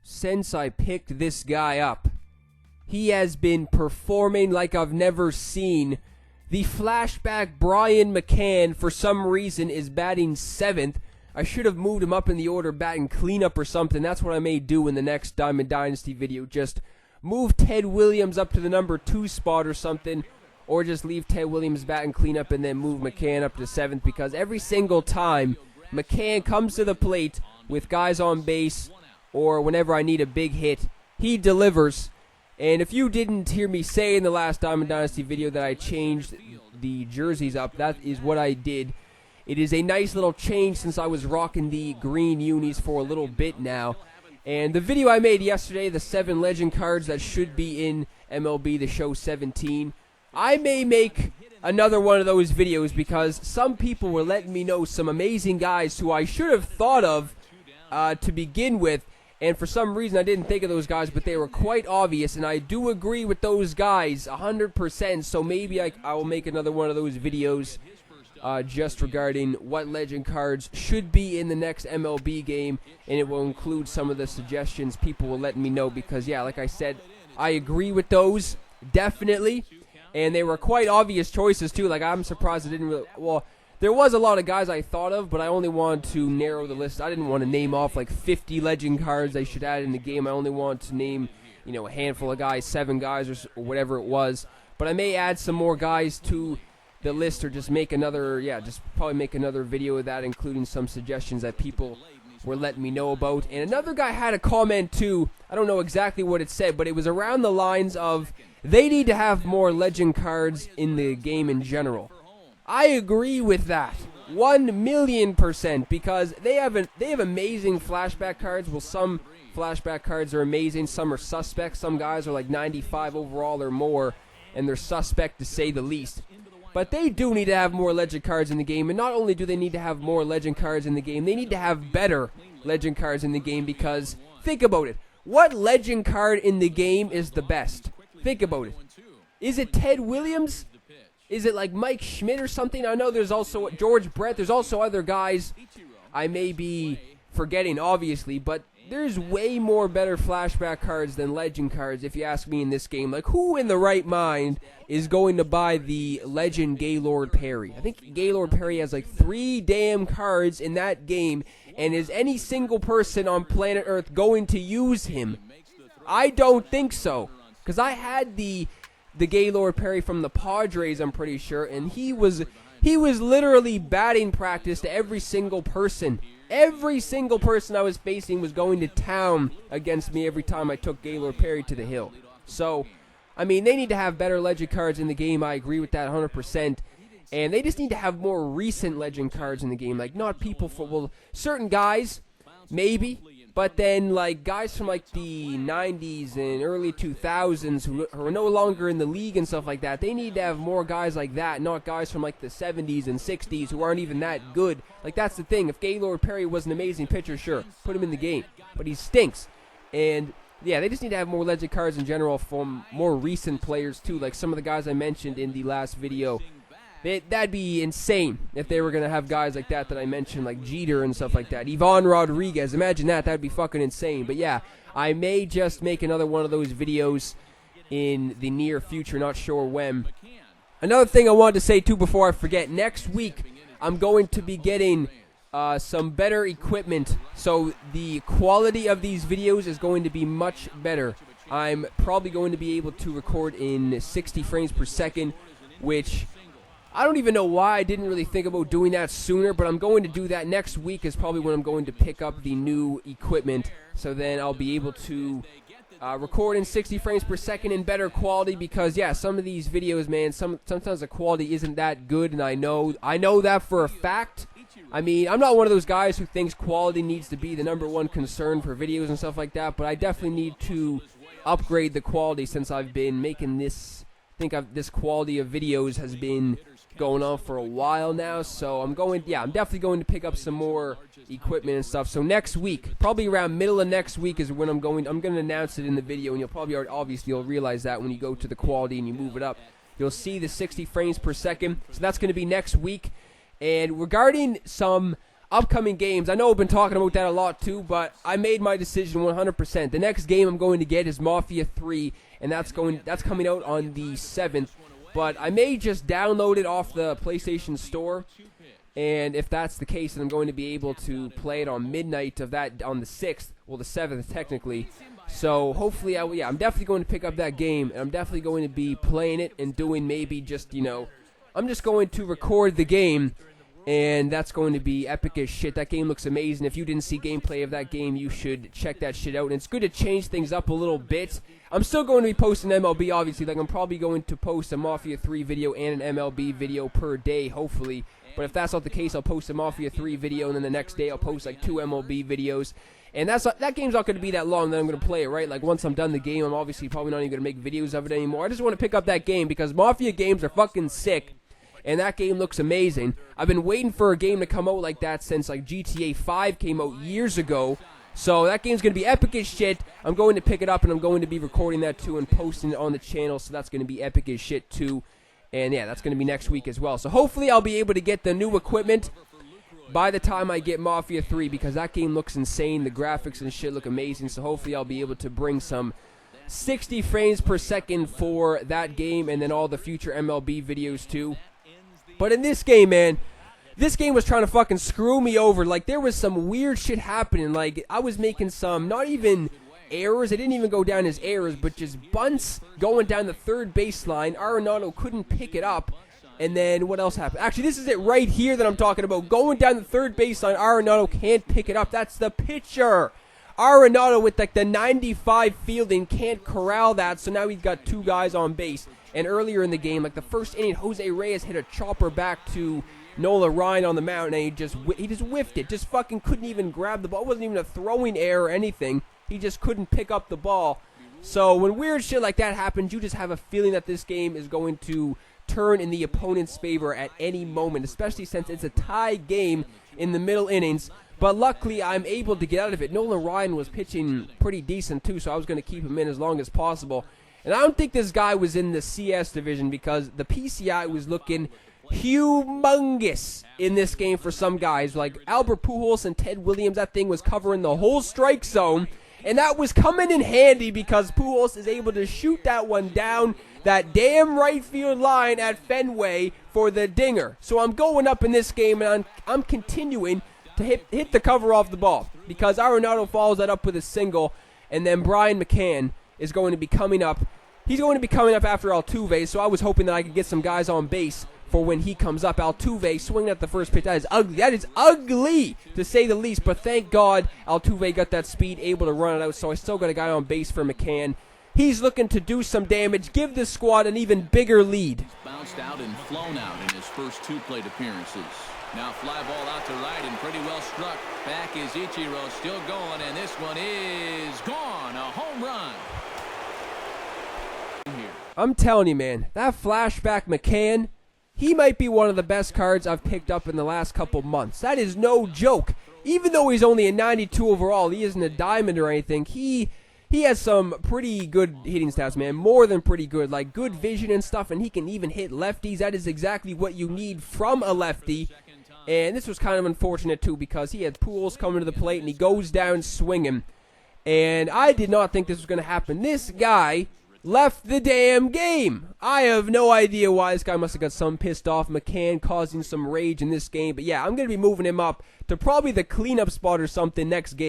since I picked this guy up. He has been performing like I've never seen. The flashback Brian McCann, for some reason, is batting 7th. I should have moved him up in the order, batting cleanup or something. That's what I may do in the next Diamond Dynasty video. Just move Ted Williams up to the number 2 spot or something. Or just leave Ted Williams batting cleanup and then move McCann up to 7th. Because every single time McCann comes to the plate with guys on base, or whenever I need a big hit, he delivers. And if you didn't hear me say in the last Diamond Dynasty video that I changed the jerseys up, that is what I did. It is a nice little change since I was rocking the green unis for a little bit now. And the video I made yesterday, the 7 legend cards that should be in MLB The Show 17, I may make another one of those videos because some people were letting me know some amazing guys who I should have thought of to begin with. And for some reason, I didn't think of those guys, but they were quite obvious. And I do agree with those guys 100%. So maybe I will make another one of those videos just regarding what legend cards should be in the next MLB game. And it will include some of the suggestions people will let me know. Because, yeah, like I said, I agree with those, definitely. And they were quite obvious choices, too. Like, I'm surprised I didn't really... Well, there was a lot of guys I thought of, but I only wanted to narrow the list. I didn't want to name off like 50 legend cards they should add in the game. I only wanted to name, a handful of guys, 7 guys or whatever it was. But I may add some more guys to the list or just make another, just probably make another video of that, including some suggestions that people were letting me know about. And another guy had a comment too. I don't know exactly what it said, but it was around the lines of they need to have more legend cards in the game in general. I agree with that 1,000,000%, because they have amazing flashback cards. Well, some flashback cards are amazing, some are suspect. Some guys are like 95 overall or more, and they're suspect to say the least. But they do need to have more legend cards in the game, and not only do they need to have more legend cards in the game, they need to have better legend cards in the game, because think about it. What legend card in the game is the best? Think about it. Is it Ted Williams? Is it like Mike Schmidt or something? I know there's also George Brett. There's also other guys I may be forgetting, obviously. But there's way more better flashback cards than legend cards, if you ask me, in this game. Like, who in the right mind is going to buy the legend Gaylord Perry? I think Gaylord Perry has like 3 damn cards in that game. And is any single person on planet Earth going to use him? I don't think so. Because I had the Gaylord Perry from the Padres, I'm pretty sure, and he was literally batting practice to every single person. Every single person I was facing was going to town against me every time I took Gaylord Perry to the hill. So, I mean, they need to have better legend cards in the game. I agree with that 100%. And they just need to have more recent legend cards in the game. Like, not people for, well, certain guys, maybe. But then, like, guys from, like, the 90s and early 2000s who are no longer in the league and stuff like that, they need to have more guys like that, not guys from, like, the 70s and 60s who aren't even that good. Like, that's the thing. If Gaylord Perry was an amazing pitcher, sure, put him in the game. But he stinks. And, yeah, they just need to have more legend cards in general from more recent players, too. Like some of the guys I mentioned in the last video. That'd be insane if they were going to have guys like that I mentioned, like Jeter and stuff like that. Ivan Rodriguez, imagine that. That'd be fucking insane. But yeah, I may just make another one of those videos in the near future, not sure when. Another thing I wanted to say, too, before I forget. Next week, I'm going to be getting some better equipment. So the quality of these videos is going to be much better. I'm probably going to be able to record in 60 frames per second, which I don't even know why I didn't really think about doing that sooner, but I'm going to do that. Next week is probably when I'm going to pick up the new equipment, so then I'll be able to record in 60 frames per second in better quality, because, yeah, some of these videos, man, sometimes the quality isn't that good, and I know that for a fact. I mean, I'm not one of those guys who thinks quality needs to be the #1 concern for videos and stuff like that, but I definitely need to upgrade the quality since I've been making this. I think this quality of videos has been going on for a while now, so I'm definitely going to pick up some more equipment and stuff. So next week, probably around middle of next week, is when I'm going to announce it in the video, and you'll realize that when you go to the quality and you move it up, you'll see the 60 frames per second. So that's going to be next week. And regarding some upcoming games. I know I've been talking about that a lot too, but I made my decision 100%. The next game I'm going to get is Mafia 3, and that's coming out on the 7th. But I may just download it off the PlayStation Store, and if that's the case, then I'm going to be able to play it on midnight of that on the 6th, well the 7th technically. So hopefully, I'm definitely going to pick up that game, and I'm definitely going to be playing it and doing maybe just, I'm just going to record the game, and that's going to be epic as shit. That game looks amazing. If you didn't see gameplay of that game, you should check that shit out. And it's good to change things up a little bit. I'm still going to be posting MLB, obviously. Like, I'm probably going to post a Mafia 3 video and an MLB video per day, hopefully. But if that's not the case, I'll post a Mafia 3 video, and then the next day I'll post like 2 MLB videos. And that game's not going to be that long that I'm going to play it, right? Like, once I'm done the game, I'm obviously probably not even going to make videos of it anymore. I just want to pick up that game because Mafia games are fucking sick. And that game looks amazing. I've been waiting for a game to come out like that since like GTA 5 came out years ago. So that game's going to be epic as shit. I'm going to pick it up, and I'm going to be recording that too and posting it on the channel. So that's going to be epic as shit too. And yeah, that's going to be next week as well. So hopefully I'll be able to get the new equipment by the time I get Mafia 3, because that game looks insane. The graphics and shit look amazing. So hopefully I'll be able to bring some 60 frames per second for that game, and then all the future MLB videos too. But in this game, man, this game was trying to fucking screw me over. Like, there was some weird shit happening. Like, I was making some, not even errors. It didn't even go down as errors, but just bunts going down the third baseline. Arenado couldn't pick it up. And then what else happened? Actually, this is it right here that I'm talking about. Going down the third baseline, Arenado can't pick it up. That's the pitcher. Arenado with like the 95 fielding can't corral that, so now he's got 2 guys on base. And earlier in the game, like the first inning, Jose Reyes hit a chopper back to Nola Ryan on the mound, and he just whiffed it. Just fucking couldn't even grab the ball. It wasn't even a throwing error or anything. He just couldn't pick up the ball. So when weird shit like that happens, you just have a feeling that this game is going to turn in the opponent's favor at any moment, especially since it's a tie game in the middle innings. But luckily, I'm able to get out of it. Nola Ryan was pitching pretty decent too, so I was going to keep him in as long as possible. And I don't think this guy was in the CS division, because the PCI was looking humongous in this game for some guys. Like Albert Pujols and Ted Williams, that thing was covering the whole strike zone. And that was coming in handy because Pujols is able to shoot that one down that damn right field line at Fenway for the dinger. So I'm going up in this game, and I'm continuing to hit the cover off the ball, because Arenado follows that up with a single, and then Brian McCann is going to be coming up. He's going to be coming up after Altuve, so I was hoping that I could get some guys on base for when he comes up. Altuve swinging at the first pitch. That is ugly. That is ugly, to say the least, but thank God Altuve got that speed, able to run it out, so I still got a guy on base for McCann. He's looking to do some damage, give the squad an even bigger lead. Bounced out and flown out in his first 2 plate appearances. Now fly ball out to right and pretty well struck. Back is Ichiro, still going, and this one is gone. A home run. I'm telling you, man, that flashback McCann, he might be one of the best cards I've picked up in the last couple months. That is no joke. Even though he's only a 92 overall, he isn't a diamond or anything. He has some pretty good hitting stats, man. More than pretty good. Like, good vision and stuff, and he can even hit lefties. That is exactly what you need from a lefty. And this was kind of unfortunate, too, because he had Pujols coming to the plate, and he goes down swinging. And I did not think this was going to happen. This guy left the damn game. I have no idea why. This guy must have got some pissed off. McCann causing some rage in this game. But yeah, I'm going to be moving him up to probably the cleanup spot or something next game.